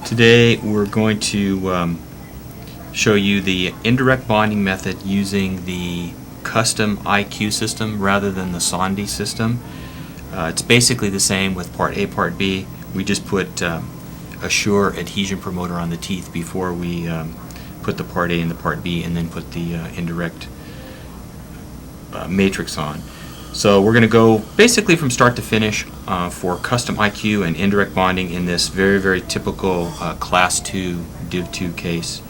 Today we're going to show you the indirect bonding method using the custom IQ system rather than the Sondy system. It's basically the same with part A, part B. We just put a Sure adhesion promoter on the teeth before we put the part A and the part B, and then put the indirect matrix on. So we're going to go basically from start to finish for custom IQ and indirect bonding in this very, very typical Class 2 Div 2 case.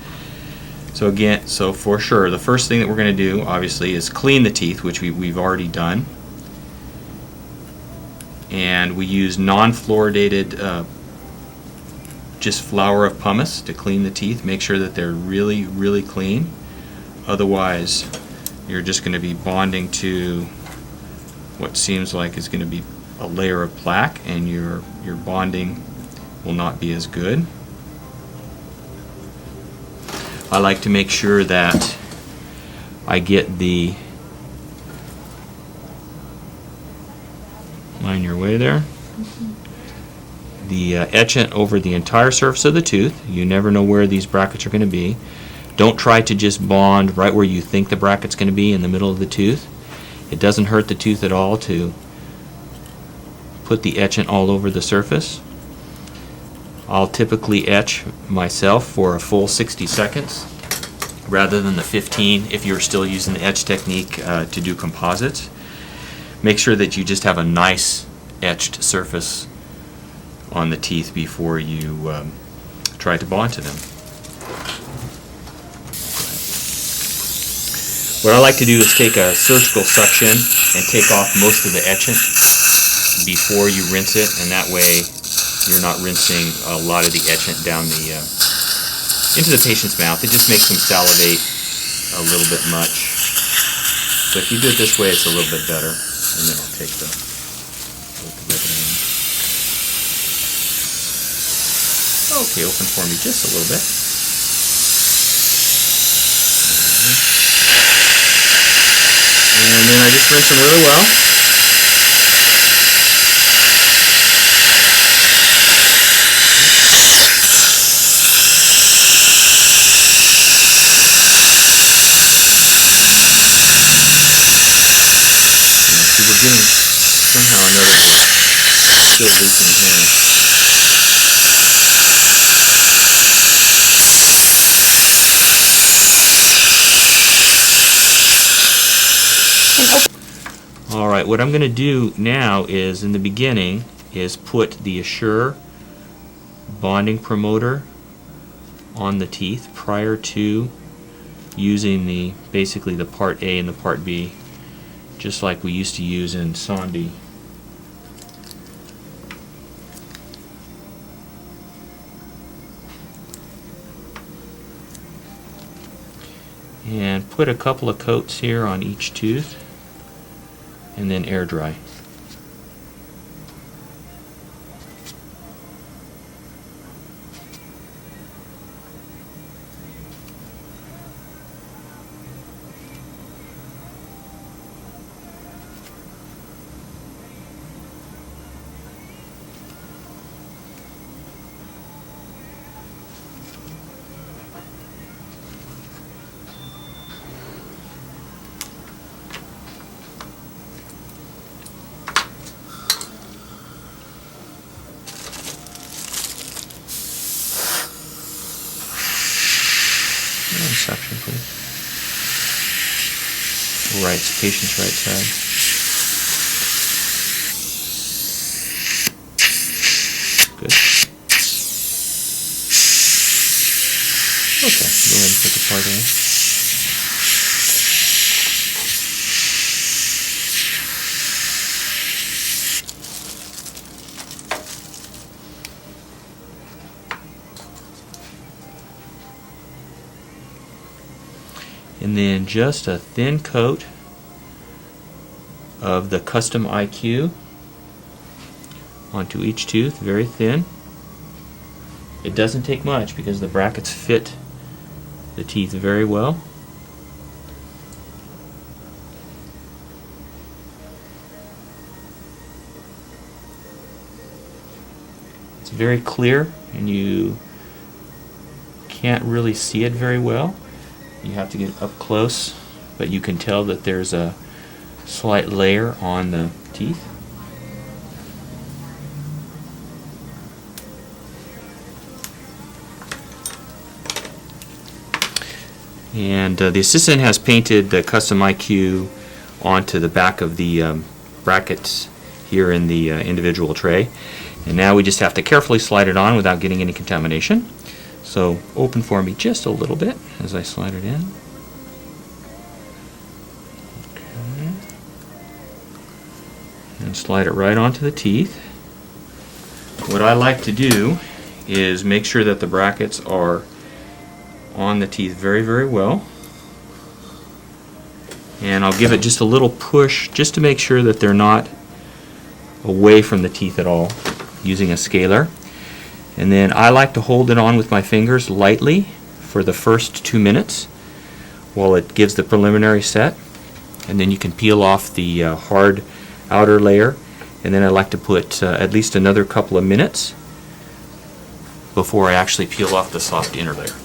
So again, for sure, the first thing that we're going to do, obviously, is clean the teeth, which we've already done. And we use non-fluoridated just flour of pumice to clean the teeth. Make sure that they're really, really clean. Otherwise, you're just going to be bonding to what seems like is going to be a layer of plaque, and your bonding will not be as good. I like to make sure that I get the line your way there. The etchant over the entire surface of the tooth. You never know where these brackets are going to be. Don't try to just bond right where you think the bracket's going to be in the middle of the tooth. It doesn't hurt the tooth at all to put the etchant all over the surface. I'll typically etch myself for a full 60 seconds rather than the 15 if you're still using the etch technique to do composites. Make sure that you just have a nice etched surface on the teeth before you try to bond to them. What I like to do is take a surgical suction and take off most of the etchant before you rinse it, and that way you're not rinsing a lot of the etchant down into the patient's mouth. It just makes them salivate a little bit much. So if you do it this way, it's a little bit better. And then I'll take the okay, open for me just a little bit. And then I just rinse them really well. See, we're getting somehow or another still leaking here. Alright, what I'm going to do now is, in the beginning, is put the Assure bonding promoter on the teeth prior to using basically the part A and the part B, just like we used to use in Sondy. And put a couple of coats here on each tooth, and then air dry. Suction, please. Right, patient's right side. Good. Okay, go ahead and put the part in. And then just a thin coat of the custom IQ onto each tooth, very thin. It doesn't take much because the brackets fit the teeth very well. It's very clear, and you can't really see it very well. You have to get up close, but you can tell that there's a slight layer on the teeth. And the assistant has painted the custom IQ onto the back of the brackets here in the individual tray. And now we just have to carefully slide it on without getting any contamination. So open for me just a little bit as I slide it in. Okay. And slide it right onto the teeth. What I like to do is make sure that the brackets are on the teeth very, very well. And I'll give it just a little push just to make sure that they're not away from the teeth at all, using a scaler. And then I like to hold it on with my fingers lightly for the first 2 minutes while it gives the preliminary set. And then you can peel off the hard outer layer. And then I like to put at least another couple of minutes before I actually peel off the soft inner layer.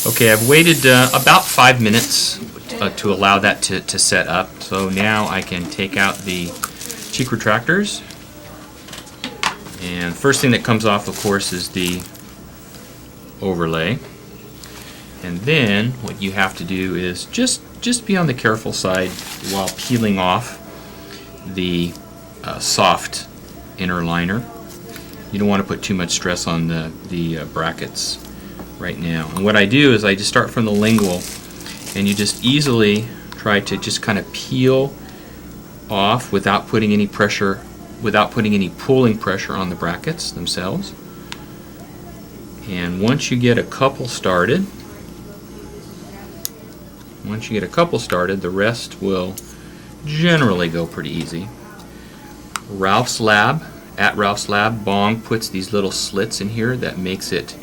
Okay, I've waited about 5 minutes to allow that to set up. So now I can take out the cheek retractors. And first thing that comes off, of course, is the overlay. And then what you have to do is just be on the careful side while peeling off the soft inner liner. You don't want to put too much stress on the brackets right now. And what I do is I just start from the lingual, and you just easily try to just kind of peel off without putting any pressure, without putting any pulling pressure on the brackets themselves. And once you get a couple started, the rest will generally go pretty easy. Ralph's Lab, at Ralph's Lab, Bong puts these little slits in here that makes it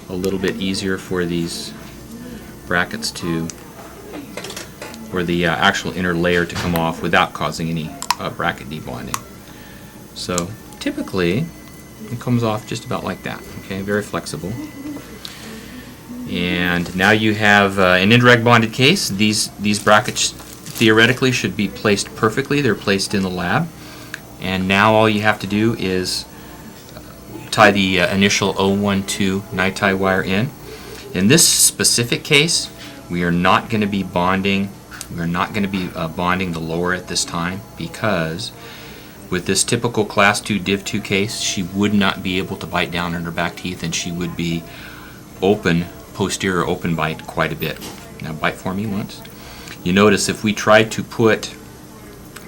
a little bit easier for these brackets to, or the actual inner layer to come off without causing any bracket debonding. So typically it comes off just about like that. Okay, very flexible. And now you have an indirect bonded case. These brackets theoretically should be placed perfectly. They're placed in the lab. And now all you have to do is tie the initial 012 night tie wire in. In this specific case, we are not going to be bonding. We're not going to be bonding the lower at this time, because with this typical class 2 div 2 case, she would not be able to bite down on her back teeth, and she would be open, posterior open bite quite a bit. Now bite for me once. You notice if we tried to put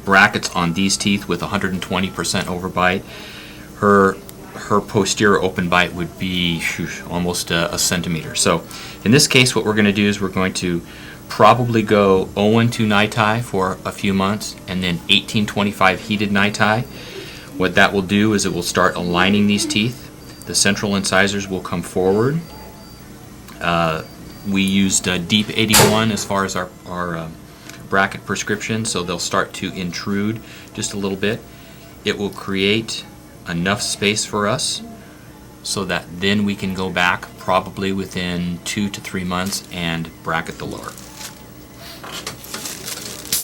brackets on these teeth with 120% overbite, her posterior open bite would be almost a centimeter. So in this case, what we're going to do is we're going to probably go 012 night tie for a few months, and then 1825 heated night tie. What that will do is it will start aligning these teeth. The central incisors will come forward. We used Deep 81 as far as our bracket prescription, so they'll start to intrude just a little bit. It will create enough space for us so that then we can go back probably within 2 to 3 months and bracket the lower.